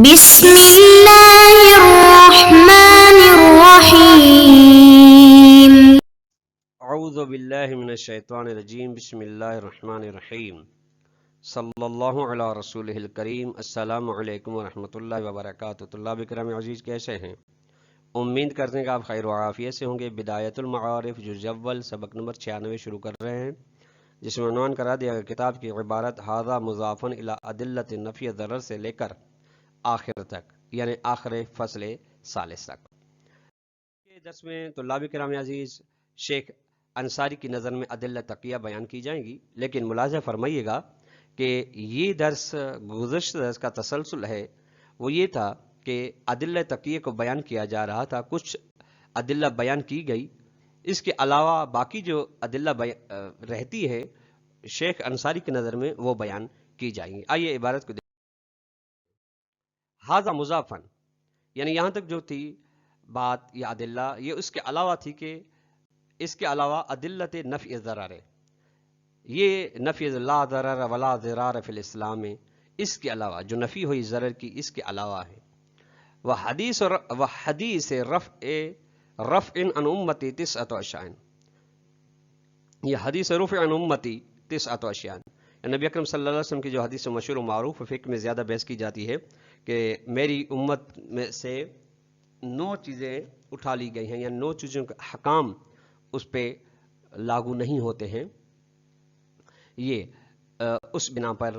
بسم اللہ الرحمن الرحیم اعوذ باللہ من الشیطان الرجیم بسم اللہ الرحمن الرحیم صلی اللہ علی رسولہ الکریم السلام علیکم ورحمۃ اللہ وبرکاتہ۔ طلاب کرام عزیز کیسے ہیں؟ امید کرتے ہیں کہ آپ خیر و عافیت سے ہوں گے۔ بدایت المعارف جز اول سبق نمبر 96 شروع کر رہے ہیں، جس میں عنوان کرا دیا گیا کتاب کی عبارت ھذا مضاف الی ادلۃ نفی ضرر سے لے کر آخر تک، یعنی آخر فصل ثالث تک۔ درس میں طلاب کرام عزیز شیخ انصاری کی نظر میں ادلہ تقیہ بیان کی جائیں گی، لیکن ملاحظہ فرمائیے گا کہ یہ درس گزشتہ درس کا تسلسل ہے۔ وہ یہ تھا کہ ادلہ تقیہ کو بیان کیا جا رہا تھا، کچھ ادلہ بیان کی گئی، اس کے علاوہ باقی جو ادلہ رہتی ہے شیخ انصاری کی نظر میں وہ بیان کی جائیں گی۔ آئیے عبارت کو ھذا مضافن، یعنی یہاں تک جو تھی بات یا ادلہ، یہ اس کے علاوہ تھی کہ اس کے علاوہ ادلت نفی ضرر، یہ نفی لا ضرر ولا ضرار فی الاسلام، اس کے علاوہ جو نفی ہوئی ضرر کی اس کے علاوہ ہے۔ وہ حدیث رفع عن امتی تسعۃ اشیاء، یہ حدیث رفع عن امتی تسعۃ اشیاء، نبی اکرم صلی اللہ علیہ وسلم کی جو حدیث مشہور و معروف فقہ میں زیادہ بحث کی جاتی ہے کہ میری امت میں سے 9 چیزیں اٹھا لی گئی ہیں، یا 9 چیزوں کے حکام اس پہ لاگو نہیں ہوتے ہیں، یہ اس بنا پر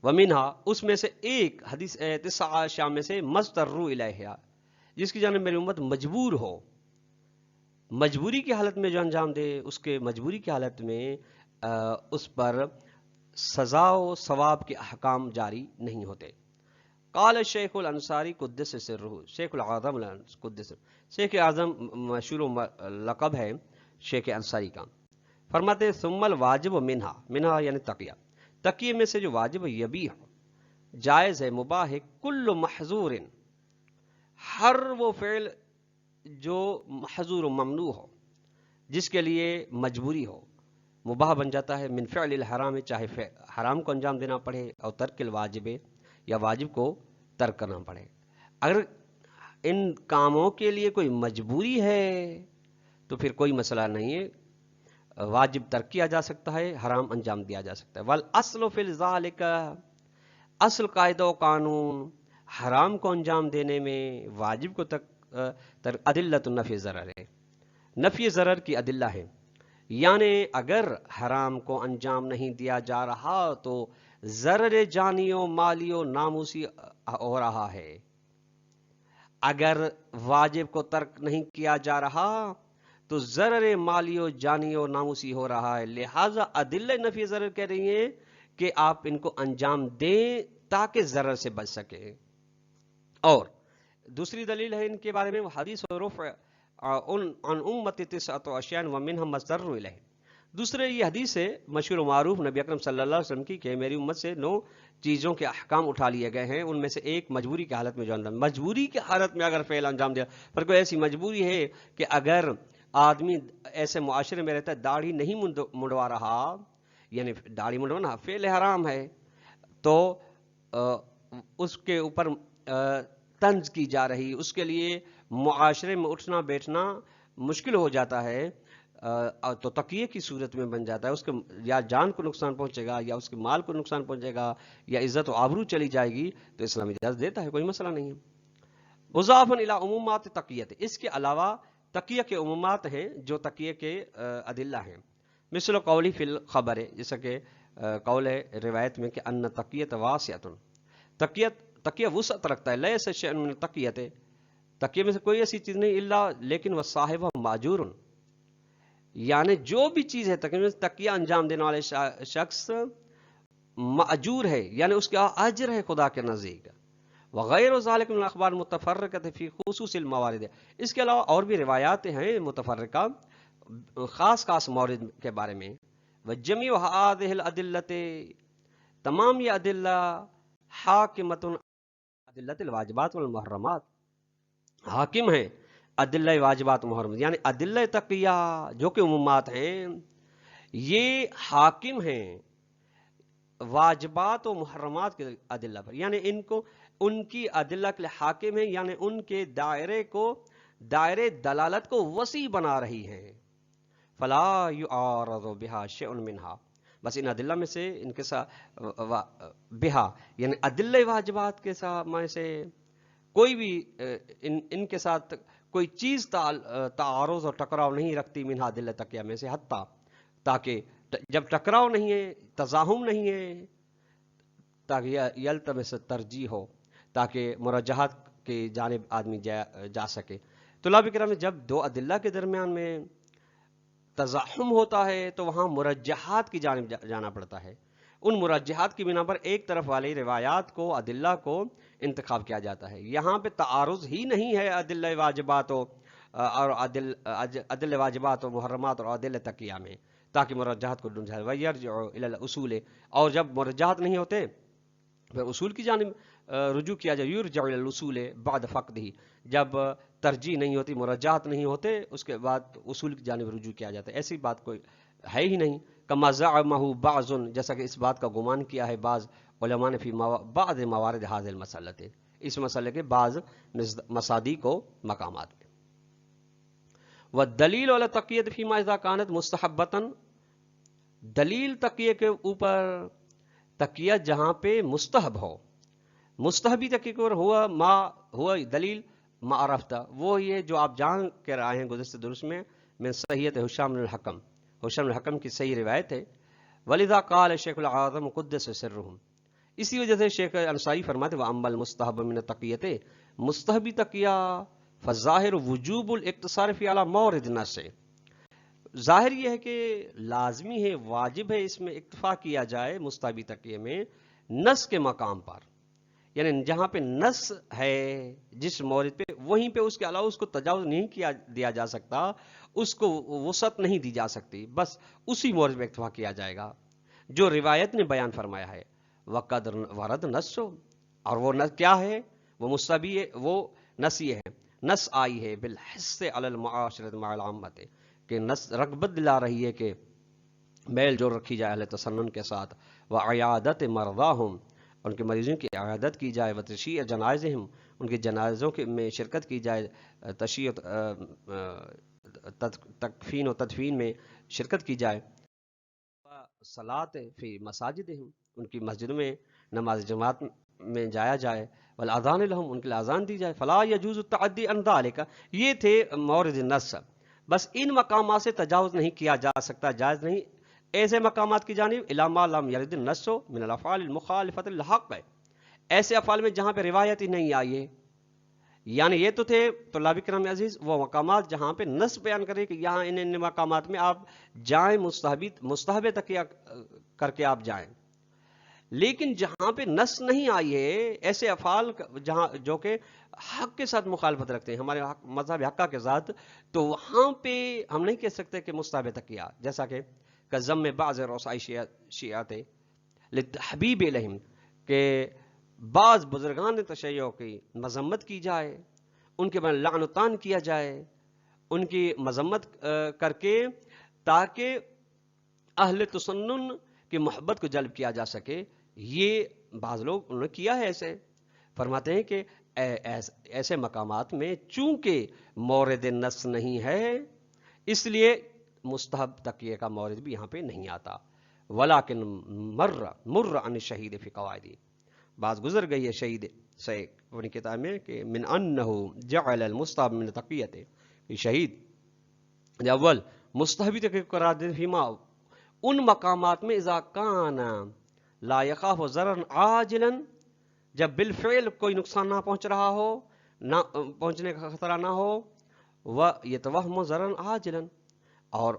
ومنہا، اس میں سے ایک حدیث تسع اشیاء میں سے مضطروا الیہا، جس کی جانب میری امت مجبور ہو، مجبوری کی حالت میں جو انجام دے، اس کے مجبوری کی حالت میں اس پر سزا و ثواب کے احکام جاری نہیں ہوتے۔ قال شیخ الانصاری قدس سرہ، شیخ العظم قدس، شیخ اعظم مشہور لقب ہے شیخ انصاری کا، فرماتے ہیں ثم الواجب منہا یعنی تقیہ، تقیہ میں سے جو واجب یبیح جائز ہے، مباح ہے، کل محظور، ہر وہ فعل جو محظور و ممنوع ہو، جس کے لیے مجبوری ہو، مباح بن جاتا ہے، من فعل الحرام، چاہے حرام کو انجام دینا پڑے، اور ترک الواجب، یا واجب کو ترک کرنا پڑے۔ اگر ان کاموں کے لیے کوئی مجبوری ہے تو پھر کوئی مسئلہ نہیں ہے، واجب ترک کیا جا سکتا ہے، حرام انجام دیا جا سکتا ہے۔ والاصل فی ذالک، اصل قاعدہ و قانون حرام کو انجام دینے میں، واجب کو ادلۃ النفی ضرر ہے، نفی ضرر کی ادلہ ہے، یعنی اگر حرام کو انجام نہیں دیا جا رہا تو ضرر جانی و مالی و ناموسی ہو رہا ہے، اگر واجب کو ترک نہیں کیا جا رہا تو ضرر مالی و جانی و ناموسی ہو رہا ہے، لہٰذا ادلہ نفی ضرر کہہ رہی ہیں کہ آپ ان کو انجام دیں تاکہ ضرر سے بچ سکیں۔ اور دوسری دلیل ہے ان کے بارے میں، وہ حدیث رفع عن امتی تسعۃ اشیاء ومنہا مضطروا الیہ، دوسرے یہ حدیث ہے مشہور و معروف نبی اکرم صلی اللہ علیہ وسلم کی کہ میری امت سے 9 چیزوں کے احکام اٹھا لیے گئے ہیں، ان میں سے ایک مجبوری کی حالت میں جو انجام، مجبوری کی حالت میں اگر فعل انجام دیا، پر کوئی ایسی مجبوری ہے کہ اگر آدمی ایسے معاشرے میں رہتا ہے داڑھی نہیں منڈوا رہا، یعنی داڑھی منڈوانا فعل حرام ہے، تو اس کے اوپر طنز کی جا رہی، اس کے لیے معاشرے میں اٹھنا بیٹھنا مشکل ہو جاتا ہے، تو تقیہ کی صورت میں بن جاتا ہے، اس کے یا جان کو نقصان پہنچے گا، یا اس کے مال کو نقصان پہنچے گا، یا عزت و آبرو چلی جائے گی، تو اسلام اجازت دیتا ہے، کوئی مسئلہ نہیں ہے۔ مضاف الی عمومات تقیت، اس کے علاوہ تقیہ کے عمومات ہیں جو تقیہ کے ادلہ ہیں، مثل قولی فی الخبر، جیسا کہ قول ہے روایت میں کہ ان تقیت واسعۃ، تقیہ وسعت رکھتا ہے، لیس شیء من تقیت، تقیہ میں سے کوئی ایسی چیز نہیں الا لیکن وصاحبہ ماجور، یعنی جو بھی چیز ہے تقیہ انجام دینے والے شخص ماجور ہے، یعنی اس کا اجر ہے خدا کے نزدیک۔ وغیر ذالک من الاخبار متفرقۃ فی خصوص الموارد، اس کے علاوہ اور بھی روایات ہیں متفرقہ خاص خاص مورد کے بارے میں۔ وجمیع هذه الادلۃ، تمام یہ ادلہ حاکمۃ ادلۃ الواجبات والمحرمات، حاکم ہیں ادلہ واجبات محرمات، یعنی ادلہ تقیہ جو کہ عمومات ہیں یہ حاکم ہیں واجبات و محرمات کے ادلہ پر، یعنی ان کو ان کی ادلہ کے لیے حاکم ہیں، یعنی ان کے دائرے دلالت کو وسیع بنا رہی ہیں. فلا یعارض بہا شیء منہا، بس ان ادلہ میں سے ان کے ساتھ بہا یعنی ادلہ واجبات کے ساتھ میں سے کوئی بھی ان کے ساتھ کوئی چیز تعارض اور ٹکراؤ نہیں رکھتی منہا ادلہ تقیہ میں سے، حتیٰ تاکہ جب ٹکراؤ نہیں ہے، تزاحم نہیں ہے، تاکہ یلتمس ترجیح ہو، تاکہ مرجحات کی جانب آدمی جا سکے. طلاب کرام، جب دو ادلہ کے درمیان میں تزاحم ہوتا ہے تو وہاں مرجحات کی جانب جانا پڑتا ہے. ان مرجحات کی بنا پر ایک طرف والی روایات کو، ادلہ کو انتخاب کیا جاتا ہے. یہاں پہ تعارض ہی نہیں ہے ادلہ واجبات اور ادلہ واجبات و محرمات اور ادلہ تقیہ میں، تاکہ مرجحات کو ڈھونڈا جائے. وَيَرْجِعُ إِلَى الْأُصُولِ، اور جب مرجحات نہیں ہوتے پھر اصول کی جانب رجوع کیا جائے. یرجع الی الاصول بعد فقدہ، جب ترجیح نہیں ہوتی، مرجحات نہیں ہوتے، اس کے بعد اصول کی جانب رجوع کیا جاتا ہے. ایسی بات کوئی ہے ہی نہیں. کما زعمہ بعض، جیسا کہ اس بات کا گمان کیا ہے بعض علماء نے فی بعض موارد هذه المسألة، اس مسئلے کے بعض مصادیق و مقامات میں. والدلیل علی تقیۃ فیما اذا كانت مستحبۃ، دلیل تقیہ کے اوپر، تقیہ جہاں پہ مستحب ہو، مستحبی تقیہ کے اوپر ہوا دلیل ما عرفتہ، وہ یہ جو آپ جان کر آئے ہیں گزشتہ درس میں، من صحیحۃ ہشام بن الحکم، ہشام بن الحکم کی صحیح روایت ہے. ولذا قال شیخ العظم قدس سرہم، اسی وجہ سے شیخ انصاری فرماتے وَأَمَّا الْمُسْتَحَبُّ مِنَ التَّقِيَّةِ، مستحبی تقیہ فظاہر وجوب الاقتصار فی علی مورد النص، ظاہر یہ ہے کہ لازمی ہے، واجب ہے اس میں اکتفا کیا جائے مستحبی تقیہ میں نص کے مقام پر، یعنی جہاں پہ نص ہے جس مورد پہ، وہیں پہ اس کے علاوہ اس کو تجاوز نہیں دیا جا سکتا، اس کو وسعت نہیں دی جا سکتی، بس اسی مورد پہ اکتفا کیا جائے گا جو روایت نے بیان فرمایا ہے. وقد ورد نص، اور وہ نص کیا ہے؟ وہ مستحبی ہے، وہ نص یہ ہے، نص آئی ہے بالحث علی المعاشرۃ مع العامۃ، کہ نص رغبت دلا رہی ہے کہ میل جول رکھی جائے اہل تسنن کے ساتھ، وعیادت مرضاہم، ان کے مریضوں کی عیادت کی جائے، وتشیع جنائزہم، ان کے جنازوں میں شرکت کی جائے، تشیع تکفین و تدفین میں شرکت کی جائے، صلاۃ فی مساجدہم، ان کی مسجدوں میں نماز جماعت میں جایا جائے، والاذان لہم، ان کے لیے اذان دی جائے. فلا یجوز التعدی عن ذلک، یہ تھے مورد النص، بس ان مقامات سے تجاوز نہیں کیا جا سکتا، جائز نہیں ایسے مقامات کی جانب الی ما لم یرد النص من الافعال المخالفۃ للحق، ایسے افعال میں جہاں پہ روایت ہی نہیں آئی ہے. یعنی یہ تو تھے طلاب کرام عزیز وہ مقامات جہاں پہ نص بیان کرے کہ یہاں ان مقامات میں آپ جائیں، مستحب تقیہ کر کے آپ جائیں. لیکن جہاں پہ نص نہیں آئی ہے، ایسے افعال جہاں جو کہ حق کے ساتھ مخالفت رکھتے ہیں، ہمارے مذہب حقہ کے ساتھ، تو وہاں پہ ہم نہیں کہہ سکتے کہ مستحب تقیہ، جیسا کہ ذم بعض رؤساء شیعہ للتحبیب الہم، کہ بعض بزرگان تشیع کی مذمت کی جائے، ان کے بارے لعن و طعن کیا جائے، ان کی مذمت کر کے، تاکہ اہل تسنن کی محبت کو جلب کیا جا سکے. یہ بعض لوگ انہوں نے کیا ہے. ایسے فرماتے ہیں کہ ایسے مقامات میں چونکہ مورد نص نہیں ہے، اس لیے مستحب تقیہ کا مورد بھی یہاں پہ نہیں آتا. ولیکن مر عن الشہید فی قواعدی، بعض گزر گئی ہے شہید سے اپنی کتاب میں کہ من انہ جعل المستحب من تقیۃ، شہید اول مستحبی تقیہ قرار دے فیما، ان مقامات میں اذا کان لا یخاف ضررا عاجلا، جب بالفعل کوئی نقصان نہ پہنچ رہا ہو، نہ پہنچنے کا خطرہ نہ ہو، ویتوہم ضررا عاجلا، اور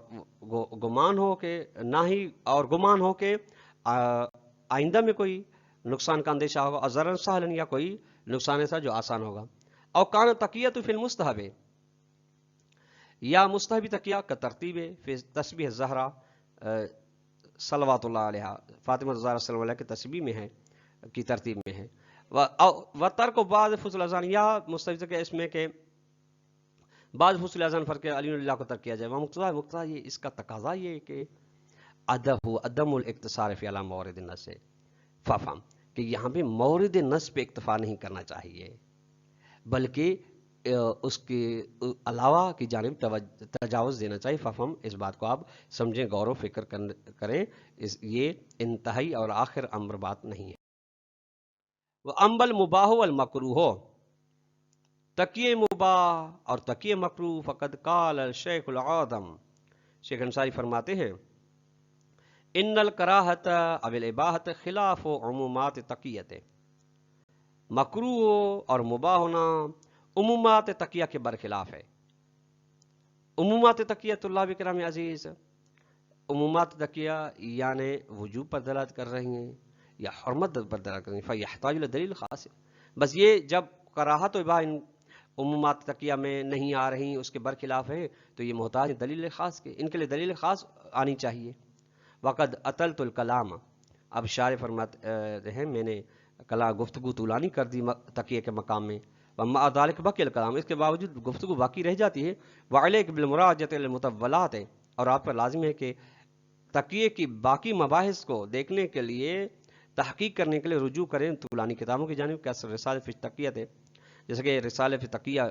گمان ہو کہ نہ ہی، اور گمان ہو کہ آئندہ میں کوئی نقصان کا اندیشہ ہوگا، اور ضرر سہلا، یا کوئی نقصان ایسا جو آسان ہوگا. او کان تقیۃ فی المستحب، یا مستحبی تقیہ کا ترتیب فی تسبیح الزہرا صلوات اللہ علیہ، فاطمہ الزہرا صلی اللہ علیہ کی تسبیح میں ہے، کی ترتیب میں ہے. و ترک بعض فضل اذان، یا مستحبی تقیہ اس میں کہ بعض فضل اذان فرق علی اللہ کو ترک کیا جائے. مقتضا یہ، اس کا تقاضا یہ کہ عدم الاقتصار فی علی مورد النص، ففهم، کہ یہاں پہ مورد نص پہ اکتفا نہیں کرنا چاہیے، بلکہ اس کے علاوہ کی جانب تجاوز دینا چاہیے۔ فہم، اس بات کو آپ سمجھیں، غور و فکر کریں، یہ انتہائی اور آخر امر بات نہیں ہے۔ وہ امبل مباح والمکروہ، تکیے مباح اور تکیے مکروہ، فقد قال الشیخ العظم، شیخ انصاری فرماتے ہیں ان الکراہت او الاباحت خلاف عمومات تقیت، مکروہ اور مباح ہونا عمومات تقیہ کے برخلاف ہے۔ عمومات تقیہ طلاب کرام عزیز، عمومات تقیہ یعنی وجوب پر دلالت کر رہی ہیں یا حرمت پر دلالت کر رہی ہیں، فیحتاج الی دلیل خاص، بس یہ جب کراہت و اباحہ ان عمومات تقیہ میں نہیں آ رہی، اس کے برخلاف ہیں، تو یہ محتاج دلیل خاص کے، ان کے لیے دلیل خاص آنی چاہیے۔ وقد اطلت الکلام، اب شارح فرماتے ہیں میں نے گفتگو طولانی کر دی تقیہ کے مقام میں، وما ذلک بقی الکلام، اس کے باوجود گفتگو باقی رہ جاتی ہے، وعلیک بالمراجعۃ للمطولات، اور آپ پر لازم ہے کہ تقیہ کی باقی مباحث کو دیکھنے کے لیے، تحقیق کرنے کے لیے رجوع کریں طولانی کتابوں کی جانب، کہ رسالہ فی التقیہ ہے، جیسے کہ رسالہ فی التقیہ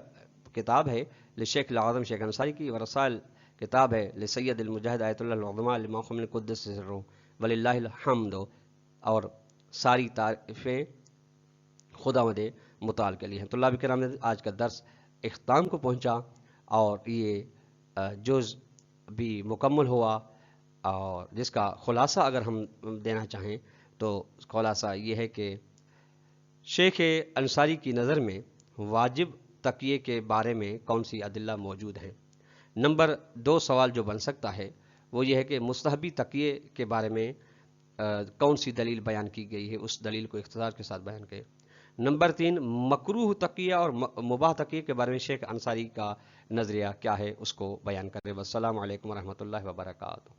کتاب ہے لشیخ العظم شیخ انصاری کی، ورسائل کتاب ہے لسید المجاہد آیت اللہ العظماء لموقع من القدس سرہ وللہ الحمد، اور ساری تعریفیں خداوند متعال کے لیے ہیں۔ طلاب کرام، آج کا درس اختتام کو پہنچا، اور یہ جز بھی مکمل ہوا، اور جس کا خلاصہ اگر ہم دینا چاہیں تو خلاصہ یہ ہے کہ شیخ انصاری کی نظر میں واجب تقیے کے بارے میں کون سی ادلہ موجود ہیں۔ نمبر 2 سوال جو بن سکتا ہے وہ یہ ہے کہ مستحبی تقیے کے بارے میں کون سی دلیل بیان کی گئی ہے، اس دلیل کو اختصار کے ساتھ بیان کریں۔ نمبر 3 مکروہ تقیہ اور مباح تقیہ کے بارے میں شیخ انصاری کا نظریہ کیا ہے، اس کو بیان کریں۔ والسلام علیکم ورحمۃ اللہ وبرکاتہ۔